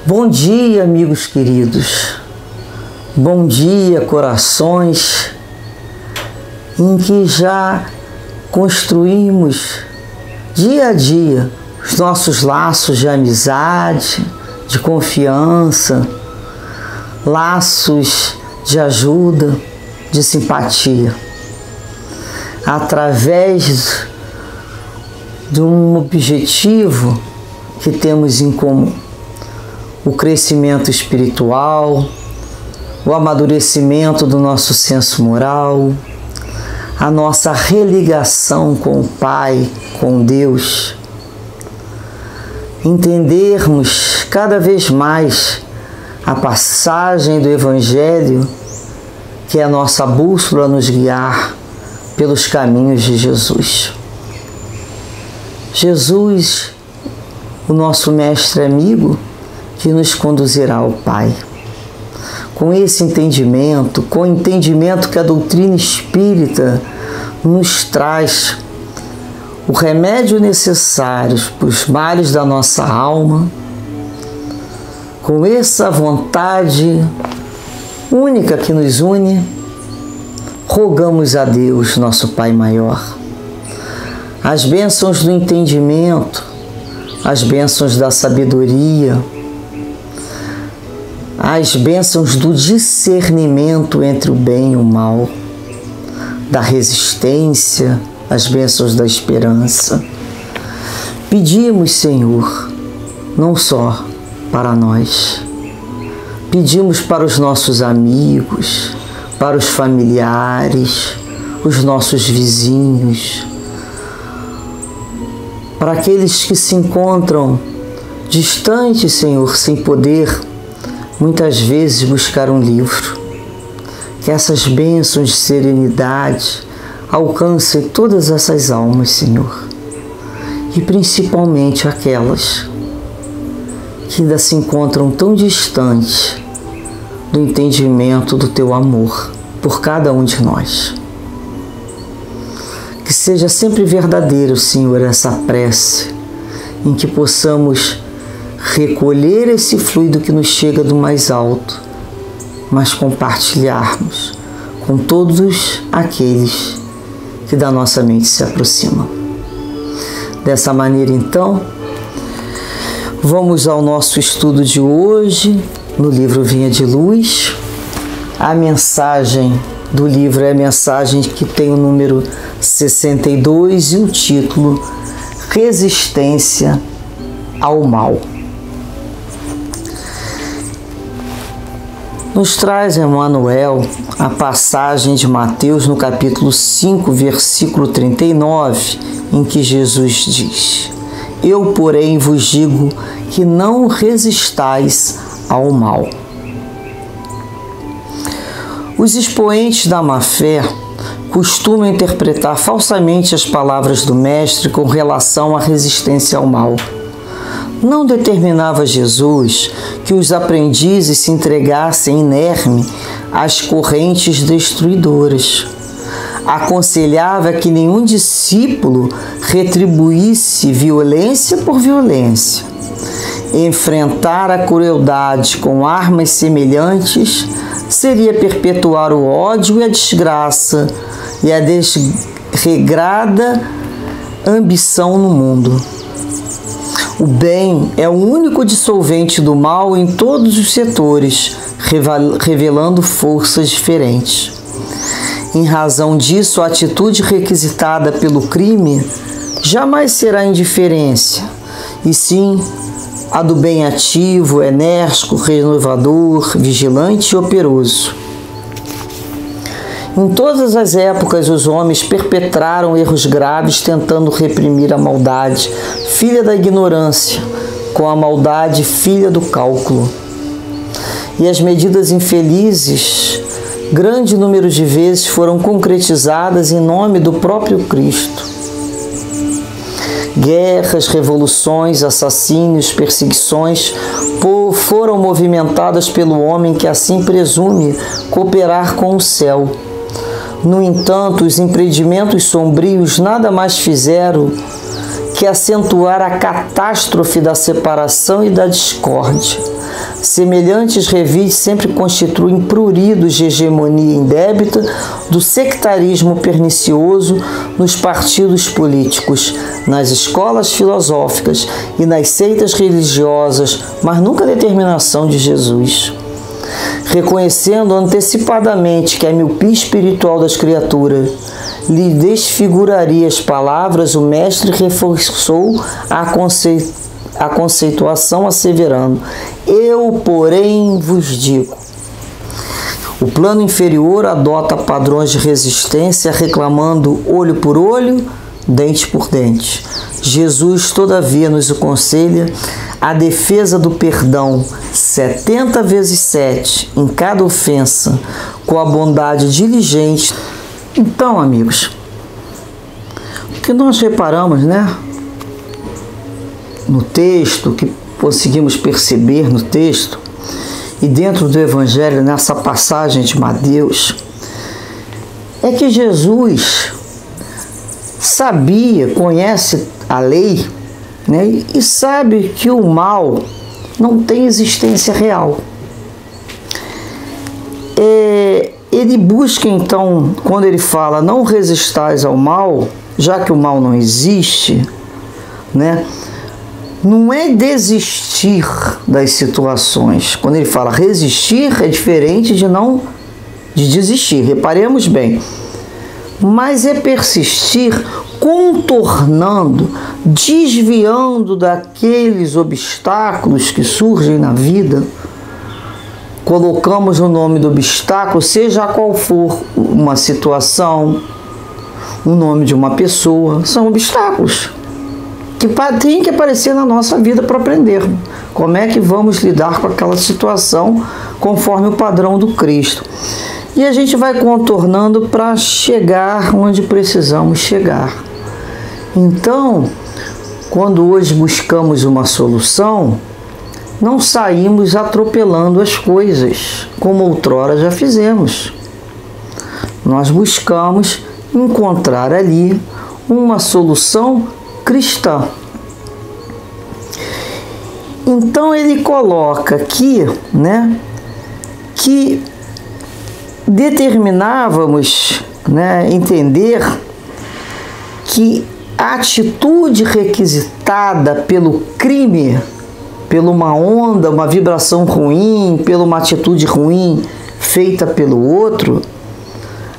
Bom dia, amigos queridos. Bom dia, corações em que já construímos dia a dia os nossos laços de amizade, de confiança, laços de ajuda, de simpatia, através de um objetivo que temos em comum: o crescimento espiritual, o amadurecimento do nosso senso moral, a nossa religação com o Pai, com Deus, entendermos cada vez mais a passagem do Evangelho, que é a nossa bússola a nos guiar pelos caminhos de Jesus. Jesus, o nosso mestre amigo, que nos conduzirá ao Pai. Com esse entendimento, com o entendimento que a doutrina espírita nos traz, o remédio necessário para os males da nossa alma, com essa vontade única que nos une, rogamos a Deus, nosso Pai maior, as bênçãos do entendimento, as bênçãos da sabedoria, as bênçãos do discernimento entre o bem e o mal, da resistência, as bênçãos da esperança. Pedimos, Senhor, não só para nós, pedimos para os nossos amigos, para os familiares, os nossos vizinhos, para aqueles que se encontram distantes, Senhor, sem poder muitas vezes buscar um livro. Que essas bênçãos de serenidade alcancem todas essas almas, Senhor, e principalmente aquelas que ainda se encontram tão distantes do entendimento do Teu amor por cada um de nós. Que seja sempre verdadeiro, Senhor, essa prece, em que possamos recolher esse fluido que nos chega do mais alto, mas compartilharmos com todos aqueles que da nossa mente se aproximam. Dessa maneira, então, vamos ao nosso estudo de hoje, no livro Vinha de Luz. A mensagem do livro é a mensagem que tem o número 62 e o título Resistência ao Mal. Nos traz Emmanuel a passagem de Mateus no capítulo 5, versículo 39, em que Jesus diz: Eu, porém, vos digo que não resistais ao mal. Os expoentes da má-fé costumam interpretar falsamente as palavras do Mestre com relação à resistência ao mal. Não determinava Jesus que os aprendizes se entregassem inerme às correntes destruidoras. Aconselhava que nenhum discípulo retribuísse violência por violência. Enfrentar a crueldade com armas semelhantes seria perpetuar o ódio e a desgraça e a desregrada ambição no mundo. O bem é o único dissolvente do mal em todos os setores, revelando forças diferentes. Em razão disso, a atitude requisitada pelo crime jamais será indiferença, e sim a do bem ativo, enérgico, renovador, vigilante e operoso. Em todas as épocas, os homens perpetraram erros graves tentando reprimir a maldade, filha da ignorância, com a maldade, filha do cálculo. E as medidas infelizes, grande número de vezes, foram concretizadas em nome do próprio Cristo. Guerras, revoluções, assassínios, perseguições foram movimentadas pelo homem que assim presume cooperar com o céu. No entanto, os empreendimentos sombrios nada mais fizeram que acentuar a catástrofe da separação e da discórdia. Semelhantes revides sempre constituem pruridos de hegemonia indébita do sectarismo pernicioso nos partidos políticos, nas escolas filosóficas e nas seitas religiosas, mas nunca a determinação de Jesus. Reconhecendo antecipadamente que a miopia espiritual das criaturas lhe desfiguraria as palavras, o mestre reforçou a conceituação asseverando: eu, porém, vos digo. O plano inferior adota padrões de resistência, reclamando olho por olho, dente por dente. Jesus, todavia, nos aconselha a defesa do perdão 70 vezes 7 em cada ofensa, com a bondade diligente. Então, amigos, o que nós reparamos, no texto, que conseguimos perceber no texto, e dentro do Evangelho, nessa passagem de Mateus, é que Jesus sabia, conhece a lei, e sabe que o mal não tem existência real. Ele busca, então, quando ele fala não resistais ao mal, já que o mal não existe, não é desistir das situações. Quando ele fala resistir, é diferente de desistir, reparemos bem. Mas é persistir contornando, desviando daqueles obstáculos que surgem na vida. Colocamos o nome do obstáculo, seja qual for uma situação, o nome de uma pessoa, são obstáculos que tem que aparecer na nossa vida para aprendermos como é que vamos lidar com aquela situação conforme o padrão do Cristo. E a gente vai contornando para chegar onde precisamos chegar. Então, quando hoje buscamos uma solução, não saímos atropelando as coisas, como outrora já fizemos. Nós buscamos encontrar ali uma solução cristã. Então ele coloca aqui, que determinávamos, entender que a atitude requisitada pelo crime, pela uma onda, uma vibração ruim, pela uma atitude ruim feita pelo outro,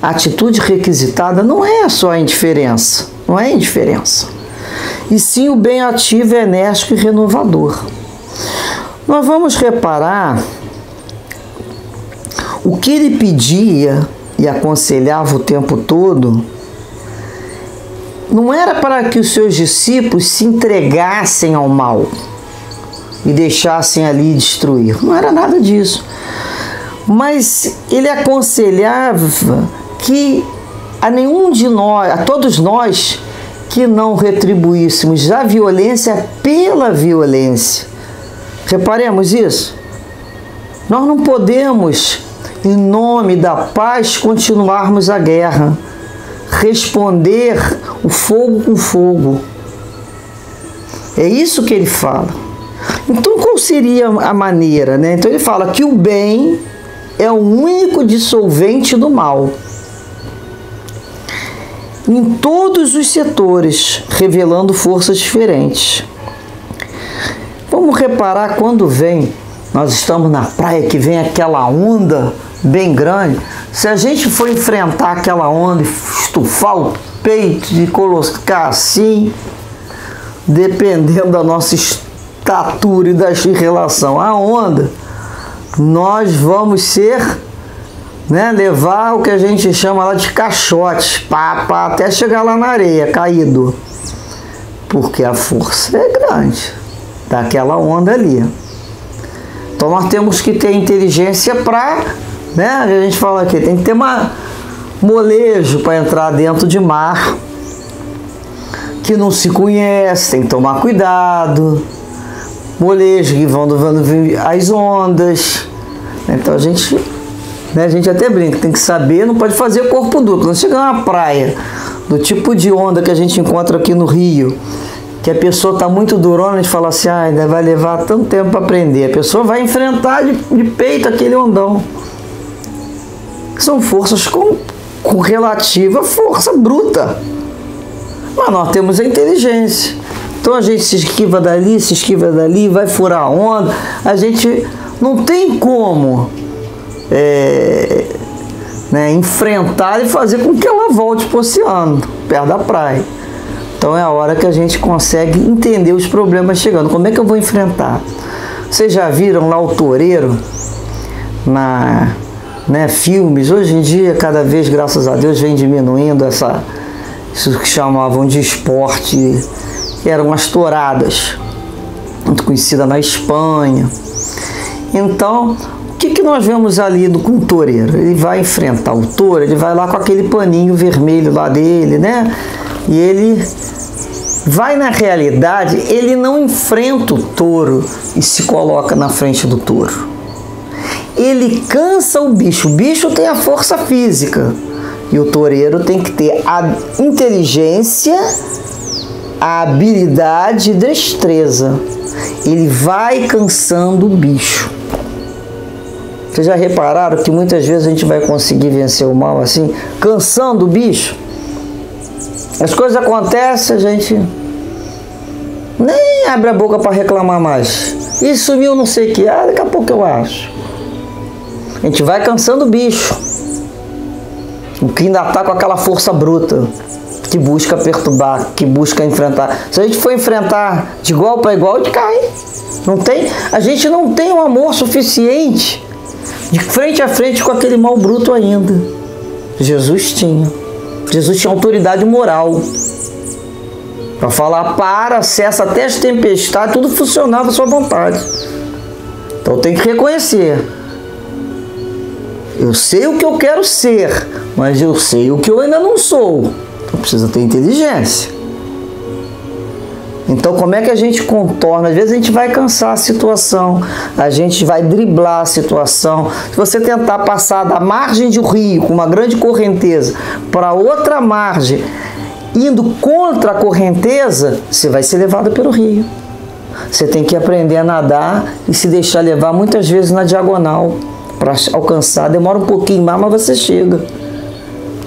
a atitude requisitada não é só a indiferença, e sim o bem ativo, enérgico e renovador. Nós vamos reparar o que ele pedia e aconselhava o tempo todo. Não era para que os seus discípulos se entregassem ao mal e deixassem ali destruir. Não era nada disso. Mas ele aconselhava que a nenhum de nós, a todos nós, que não retribuíssemos a violência pela violência. Reparemos isso. Nós não podemos, em nome da paz, continuarmos a guerra. Responder o fogo com fogo. É isso que ele fala. Então, qual seria a maneira, Então, ele fala que o bem é o único dissolvente do mal. Em todos os setores, revelando forças diferentes. Vamos reparar quando nós estamos na praia, que vem aquela onda bem grande. Se a gente for enfrentar aquela onda, estufar o peito e colocar assim, dependendo da nossa estatura e da relação à onda, nós vamos ser, levar o que a gente chama lá de caixote, até chegar lá na areia, caído. Porque a força é grande daquela onda ali. Então nós temos que ter inteligência para, a gente fala aqui, tem que ter molejo para entrar dentro de mar que não se conhece, tem que tomar cuidado. Molejo que vão as ondas. Então a gente até brinca, tem que saber, não pode fazer corpo duro. Quando chega numa praia do tipo de onda que a gente encontra aqui no Rio, que a pessoa está muito durona, a gente fala assim, ainda vai levar tanto tempo para aprender. A pessoa vai enfrentar de peito aquele ondão. São forças com relativa força bruta. Mas nós temos a inteligência. Então a gente se esquiva dali, vai furar a onda. A gente não tem como enfrentar e fazer com que ela volte para o oceano, perto da praia. Então é a hora que a gente consegue entender os problemas chegando. Como é que eu vou enfrentar? Vocês já viram lá o toureiro filmes? Hoje em dia, cada vez, graças a Deus, vem diminuindo isso que chamavam de esporte, que eram as touradas, muito conhecida na Espanha. Então, o que nós vemos ali com o toureiro? Ele vai enfrentar o touro, ele vai lá com aquele paninho vermelho lá dele, né? E ele vai, na realidade, ele não enfrenta o touro e se coloca na frente do touro. Ele cansa o bicho. O bicho tem a força física. E o toureiro tem que ter a inteligência, a habilidade e destreza. Ele vai cansando o bicho. Vocês já repararam que muitas vezes a gente vai conseguir vencer o mal assim, cansando o bicho? As coisas acontecem, a gente nem abre a boca para reclamar mais. E sumiu não sei o que, daqui a pouco eu acho. A gente vai cansando o bicho. O que ainda está com aquela força bruta, que busca perturbar, que busca enfrentar. Se a gente for enfrentar de igual para igual, a gente cai. Não tem? A gente não tem um amor suficiente de frente a frente com aquele mal bruto ainda. Jesus tinha. Jesus tinha autoridade moral para falar, cessa até as tempestades, tudo funcionava à sua vontade. Então tem que reconhecer. Eu sei o que eu quero ser, mas eu sei o que eu ainda não sou. Então precisa ter inteligência. Então como é que a gente contorna? Às vezes a gente vai cansar a situação, a gente vai driblar a situação. Se você tentar passar da margem de um rio com uma grande correnteza para outra margem, indo contra a correnteza, você vai ser levado pelo rio. Você tem que aprender a nadar e se deixar levar muitas vezes na diagonal para alcançar. Demora um pouquinho mais, mas você chega.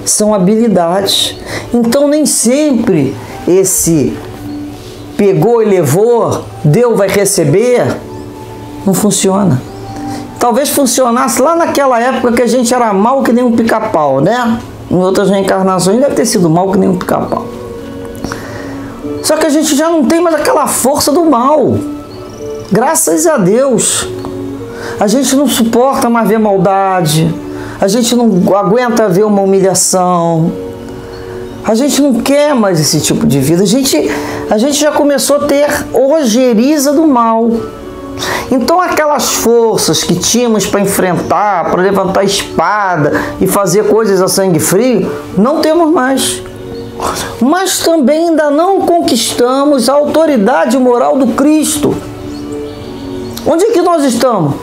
São habilidades. Então nem sempre esse pegou e levou, deu, vai receber, não funciona. Talvez funcionasse lá naquela época que a gente era mal que nem um pica-pau, né? Em outras reencarnações deve ter sido mal que nem um pica-pau. Só que a gente já não tem mais aquela força do mal. Graças a Deus. A gente não suporta mais ver maldade. A gente não aguenta ver uma humilhação. A gente não quer mais esse tipo de vida. A gente já começou a ter ojeriza do mal. Então aquelas forças que tínhamos para enfrentar, para levantar a espada e fazer coisas a sangue frio, não temos mais. Mas também ainda não conquistamos a autoridade moral do Cristo. Onde é que nós estamos?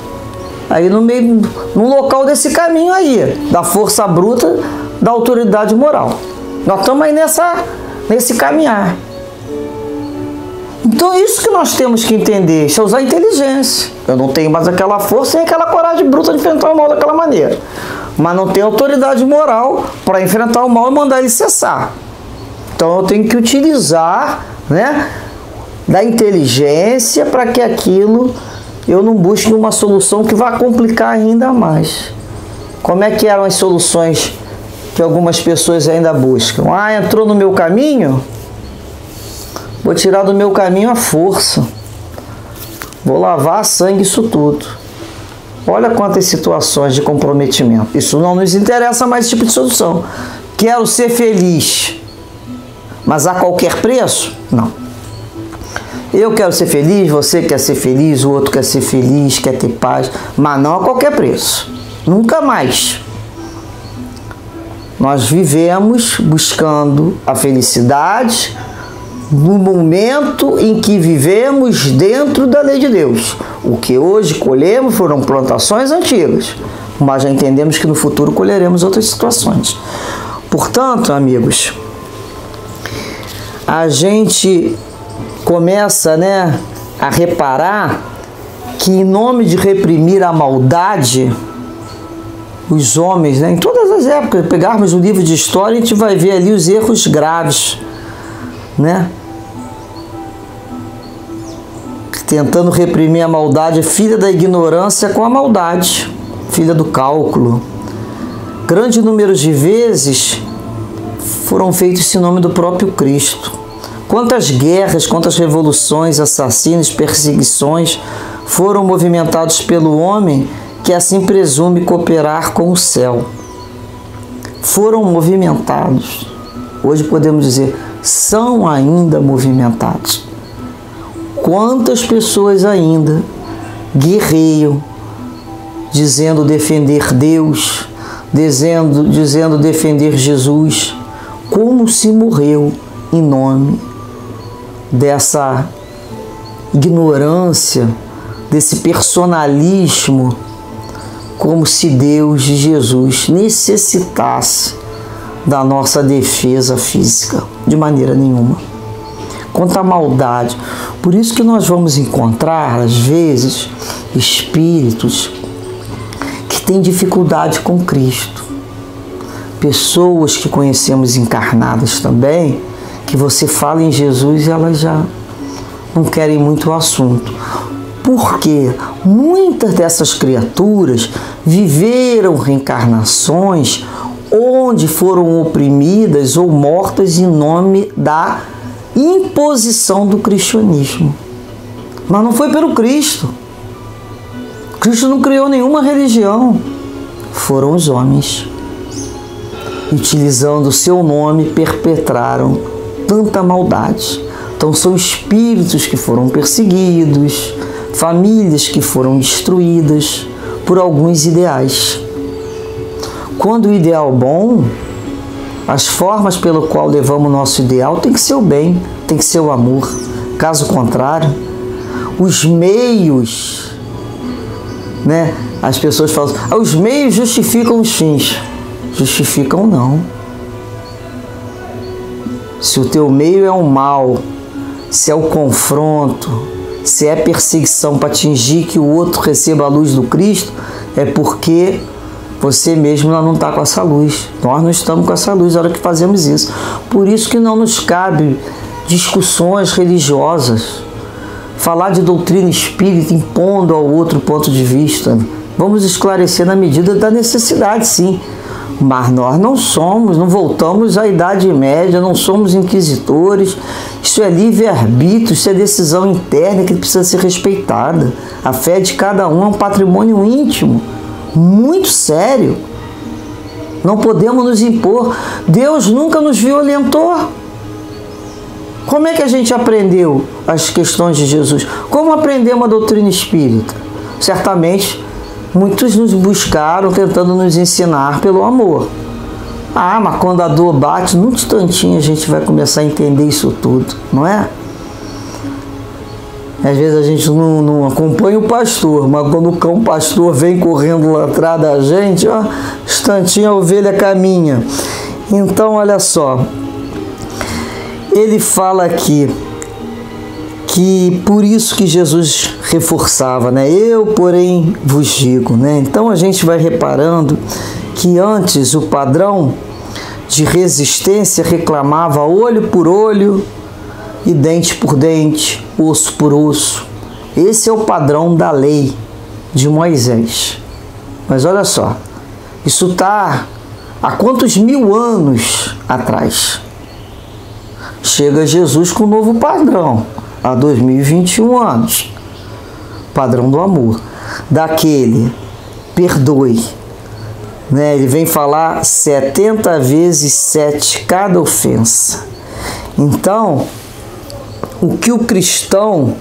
Aí no local desse caminho aí, da força bruta, da autoridade moral. Nós estamos aí nesse caminhar. Então é isso que nós temos que entender, isso é usar a inteligência. Eu não tenho mais aquela força e aquela coragem bruta de enfrentar o mal daquela maneira. Mas não tenho autoridade moral para enfrentar o mal e mandar ele cessar. Então eu tenho que utilizar, da inteligência para que aquilo eu não busque uma solução que vá complicar ainda mais. Como é que eram as soluções que algumas pessoas ainda buscam? Entrou no meu caminho? Vou tirar do meu caminho a força. Vou lavar a sangue isso tudo. Olha quantas situações de comprometimento. Isso não nos interessa mais, esse tipo de solução. Quero ser feliz. Mas a qualquer preço? Não. Eu quero ser feliz, você quer ser feliz, o outro quer ser feliz, quer ter paz. Mas não a qualquer preço. Nunca mais. Nós vivemos buscando a felicidade no momento em que vivemos dentro da lei de Deus. O que hoje colhemos foram plantações antigas, mas já entendemos que no futuro colheremos outras situações. Portanto, amigos, a gente começa, né, a reparar que em nome de reprimir a maldade, os homens, né, em todas as épocas, pegarmos o livro de história, a gente vai ver ali os erros graves, né? Tentando reprimir a maldade, filha da ignorância com a maldade, filha do cálculo. Grande número de vezes foram feitos em nome do próprio Cristo. Quantas guerras, quantas revoluções, assassinos, perseguições foram movimentados pelo homem que assim presume cooperar com o céu. Foram movimentados. Hoje podemos dizer, são ainda movimentados. Quantas pessoas ainda guerreiam, dizendo defender Deus, dizendo defender Jesus, como se morreu em nome dessa ignorância, desse personalismo, como se Deus e Jesus necessitasse da nossa defesa física, de maneira nenhuma. Quanto à maldade. Por isso que nós vamos encontrar, às vezes, espíritos que têm dificuldade com Cristo. Pessoas que conhecemos encarnadas também, que você fala em Jesus e elas já não querem muito o assunto. Porque muitas dessas criaturas viveram reencarnações onde foram oprimidas ou mortas em nome da imposição do cristianismo. Mas não foi pelo Cristo. Cristo não criou nenhuma religião. Foram os homens. Utilizando o seu nome, perpetraram tanta maldade. Então são espíritos que foram perseguidos, famílias que foram destruídas por alguns ideais. Quando o ideal bom, as formas pelo qual levamos o nosso ideal tem que ser o bem, tem que ser o amor. Caso contrário, os meios, né? As pessoas falam, os meios justificam os fins. Justificam não. Se o teu meio é o mal, se é o confronto, se é perseguição para atingir que o outro receba a luz do Cristo, é porque você mesmo não está com essa luz. Nós não estamos com essa luz na hora que fazemos isso. Por isso que não nos cabe discussões religiosas, falar de doutrina espírita impondo ao outro ponto de vista. Vamos esclarecer na medida da necessidade, sim. Mas nós não somos, não voltamos à Idade Média, não somos inquisitores. Isso é livre-arbítrio, isso é decisão interna que precisa ser respeitada. A fé de cada um é um patrimônio íntimo, muito sério. Não podemos nos impor. Deus nunca nos violentou. Como é que a gente aprendeu as questões de Jesus? Como aprendemos a doutrina espírita? Certamente, muitos nos buscaram tentando nos ensinar pelo amor. Ah, mas quando a dor bate, num instantinho a gente vai começar a entender isso tudo, não é? Às vezes a gente não acompanha o pastor, mas quando o cão pastor vem correndo lá atrás da gente, ó, instantinho a ovelha caminha. Então, olha só, ele fala aqui que por isso que Jesus reforçava, né? Eu, porém, vos digo, né? Então a gente vai reparando que antes o padrão de resistência reclamava olho por olho e dente por dente, osso por osso. Esse é o padrão da lei de Moisés. Mas olha só, isso está há quantos mil anos atrás? Chega Jesus com um novo padrão, há 2021 anos. Padrão do amor. Daquele, perdoe. Né? Ele vem falar 70 vezes 7 cada ofensa. Então, o que o cristão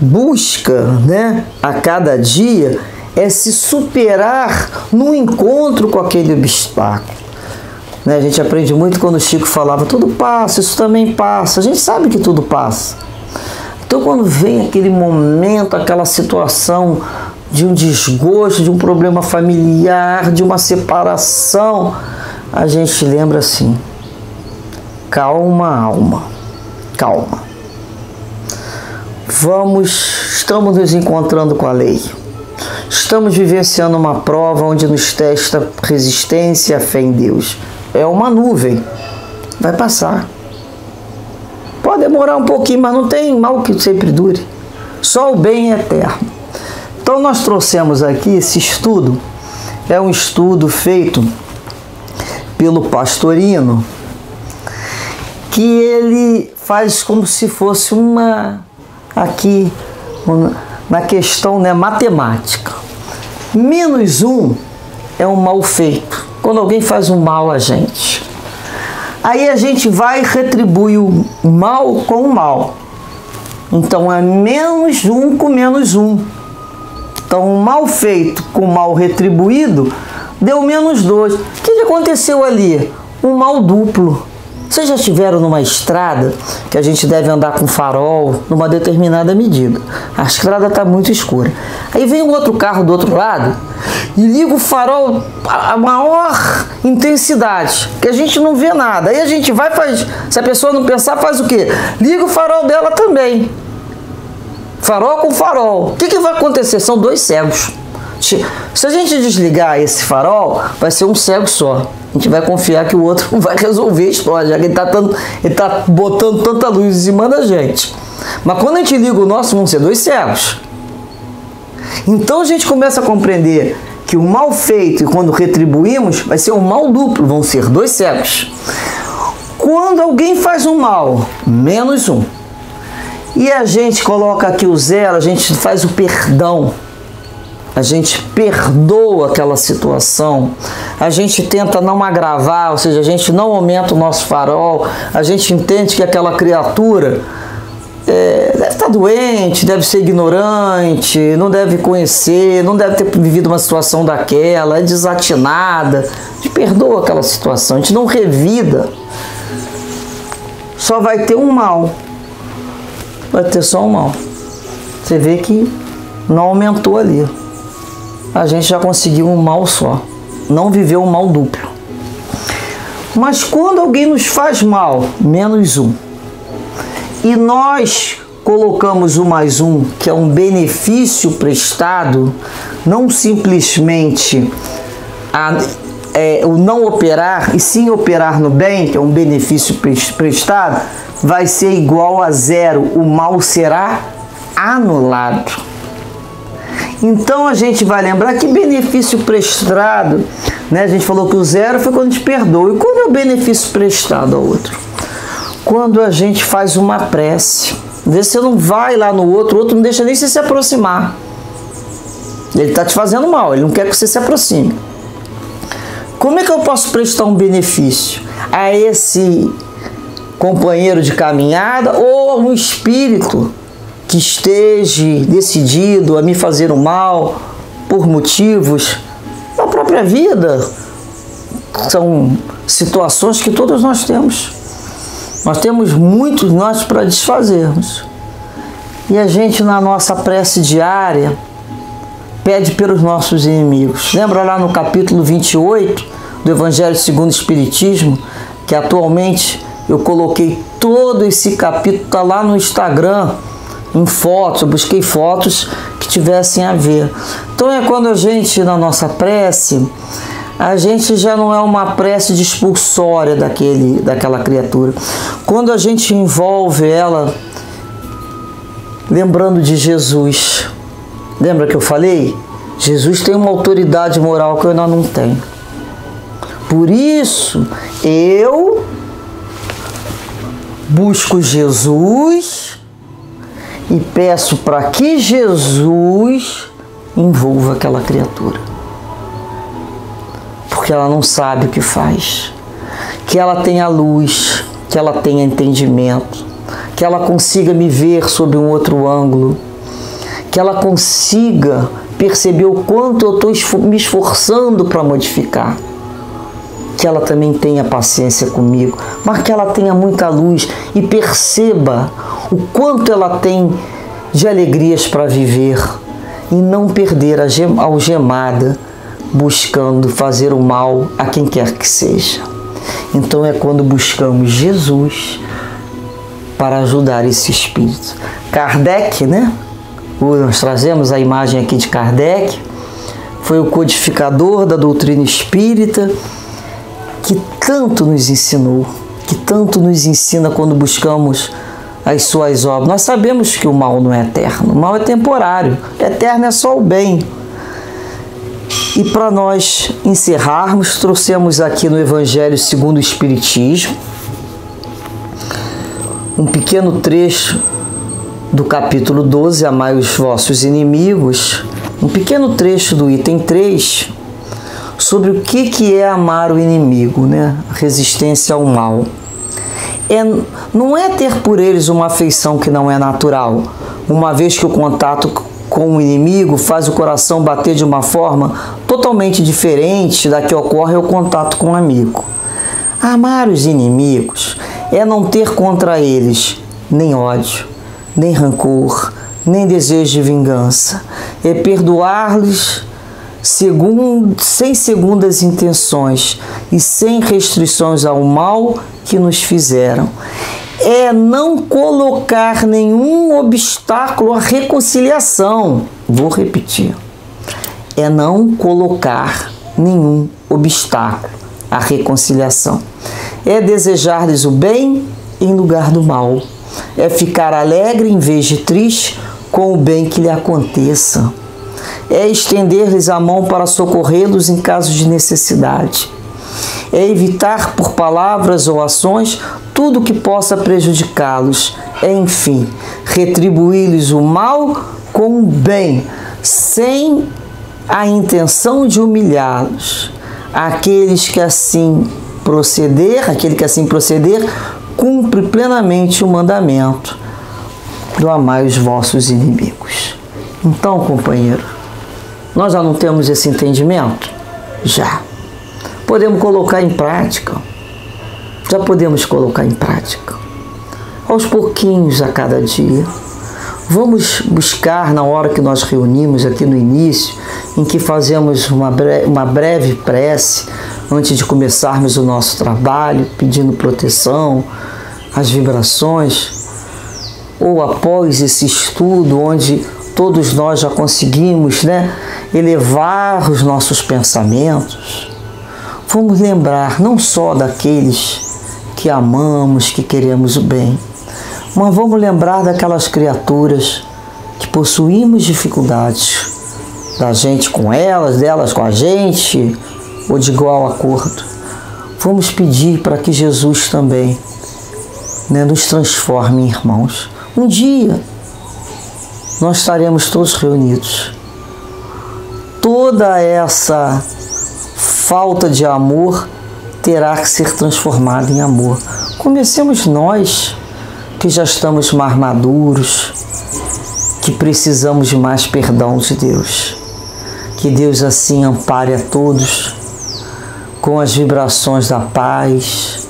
busca, né, a cada dia é se superar no encontro com aquele obstáculo. Né? A gente aprende muito quando o Chico falava, tudo passa, isso também passa. A gente sabe que tudo passa. Então, quando vem aquele momento, aquela situação de um desgosto, de um problema familiar, de uma separação, a gente lembra assim, calma, alma, calma. estamos nos encontrando com a lei. Estamos vivenciando uma prova onde nos testa resistência e a fé em Deus. É uma nuvem, vai passar. Pode demorar um pouquinho, mas não tem mal que sempre dure. Só o bem é eterno. Então nós trouxemos aqui esse estudo. É um estudo feito pelo Pastorino, que ele faz como se fosse aqui na questão, né, matemática. -1 é um mal feito, quando alguém faz um mal a gente. Aí a gente vai e retribui o mal com o mal. Então é -1 com -1. Então um mal feito com mal retribuído deu -2. O que aconteceu ali? Um mal duplo. Vocês já estiveram numa estrada que a gente deve andar com farol numa determinada medida. A estrada está muito escura. Aí vem um outro carro do outro lado e liga o farol a maior intensidade, que a gente não vê nada. Aí a gente vai, se a pessoa não pensar, faz o quê? Liga o farol dela também. Farol com farol. O que vai acontecer? São dois cegos. Se a gente desligar esse farol, vai ser um cego só. A gente vai confiar que o outro vai resolver a história, já que ele tá botando tanta luz em cima da gente. Mas quando a gente liga o nosso, vão ser dois cegos. Então a gente começa a compreender que o mal feito, e quando retribuímos, vai ser um mal duplo, vão ser dois cegos. Quando alguém faz um mal, -1. E a gente coloca aqui o 0, a gente faz o perdão. A gente perdoa aquela situação, a gente tenta não agravar, ou seja, a gente não aumenta o nosso farol, a gente entende que aquela criatura deve estar doente, deve ser ignorante, não deve conhecer, não deve ter vivido uma situação daquela, é desatinada. A gente perdoa aquela situação, a gente não revida. Só vai ter um mal, vai ter só um mal. Você vê que não aumentou ali. A gente já conseguiu um mal só, não viveu um mal duplo. Mas quando alguém nos faz mal, -1, e nós colocamos o +1, que é um benefício prestado, não simplesmente o não operar, e sim operar no bem, que é um benefício prestado, vai ser igual a 0, o mal será anulado. Então a gente vai lembrar que benefício prestado, né? A gente falou que o 0 foi quando a gente perdoa. E quando é o benefício prestado ao outro? Quando a gente faz uma prece. Você não vai lá no outro, o outro não deixa nem você se aproximar. Ele está te fazendo mal, ele não quer que você se aproxime. Como é que eu posso prestar um benefício a esse companheiro de caminhada ou a um espírito que esteja decidido a me fazer o mal por motivos da própria vida? São situações que todos nós temos. Nós temos muitos nós para desfazermos. E a gente, na nossa prece diária, pede pelos nossos inimigos. Lembra lá no capítulo 28 do Evangelho segundo o Espiritismo, que atualmente eu coloquei todo esse capítulo, está lá no Instagram, em fotos, eu busquei fotos que tivessem a ver. Então é quando a gente, na nossa prece, a gente já não é uma prece de expulsória daquela criatura. Quando a gente envolve ela, lembrando de Jesus. Lembra que eu falei? Jesus tem uma autoridade moral que eu ainda não tenho. Por isso, eu busco Jesus e peço para que Jesus envolva aquela criatura. Porque ela não sabe o que faz. Que ela tenha luz, que ela tenha entendimento, que ela consiga me ver sob um outro ângulo, que ela consiga perceber o quanto eu estou me esforçando para modificar. Que ela também tenha paciência comigo, mas que ela tenha muita luz e perceba o quanto ela tem de alegrias para viver e não perder a algemada buscando fazer o mal a quem quer que seja. Então é quando buscamos Jesus para ajudar esse espírito. Kardec, né? Nós trazemos a imagem aqui de Kardec, foi o codificador da doutrina espírita, que tanto nos ensinou, que tanto nos ensina quando buscamos as suas obras. Nós sabemos que o mal não é eterno, o mal é temporário, eterno é só o bem. E para nós encerrarmos, trouxemos aqui no Evangelho segundo o Espiritismo, um pequeno trecho do capítulo 12, Amai os vossos inimigos, um pequeno trecho do item 3, sobre o que é amar o inimigo, né? Resistência ao mal. Não é ter por eles uma afeição que não é natural, uma vez que o contato com o inimigo faz o coração bater de uma forma totalmente diferente da que ocorre ao contato com o amigo. Amar os inimigos é não ter contra eles nem ódio, nem rancor, nem desejo de vingança. É perdoar-lhes sem segundas intenções e sem restrições ao mal que nos fizeram. É não colocar nenhum obstáculo à reconciliação. Vou repetir. É não colocar nenhum obstáculo à reconciliação. É desejar-lhes o bem em lugar do mal. É ficar alegre em vez de triste com o bem que lhe aconteça. É estender-lhes a mão para socorrê-los em caso de necessidade. É evitar por palavras ou ações tudo que possa prejudicá-los. É, enfim, retribuir-lhes o mal com o bem, sem a intenção de humilhá-los. Aquele que assim proceder, cumpre plenamente o mandamento do amai os vossos inimigos. Então, companheiro, nós já não temos esse entendimento? Já. Podemos colocar em prática. Já podemos colocar em prática. Aos pouquinhos a cada dia. Vamos buscar, na hora que nós reunimos aqui no início, em que fazemos uma breve prece, antes de começarmos o nosso trabalho, pedindo proteção, as vibrações, ou após esse estudo, onde todos nós já conseguimos, né, elevar os nossos pensamentos, vamos lembrar não só daqueles que amamos, que queremos o bem, mas vamos lembrar daquelas criaturas que possuímos dificuldades, da gente com elas, delas com a gente, ou de igual acordo. Vamos pedir para que Jesus também, né, nos transforme em irmãos. Um dia nós estaremos todos reunidos. Toda essa falta de amor terá que ser transformada em amor. Comecemos nós, que já estamos mais maduros, que precisamos de mais perdão de Deus. Que Deus assim ampare a todos com as vibrações da paz,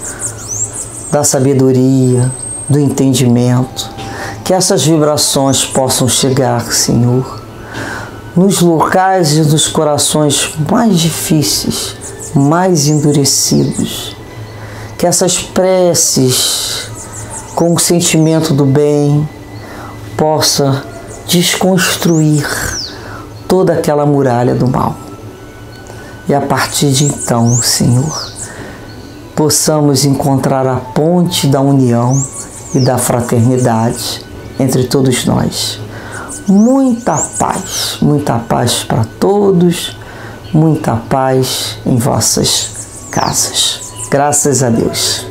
da sabedoria, do entendimento. Que essas vibrações possam chegar, Senhor, nos locais e nos corações mais difíceis, mais endurecidos. Que essas preces, com o sentimento do bem, possa desconstruir toda aquela muralha do mal. E a partir de então, Senhor, possamos encontrar a ponte da união e da fraternidade entre todos nós. Muita paz para todos, muita paz em vossas casas. Graças a Deus.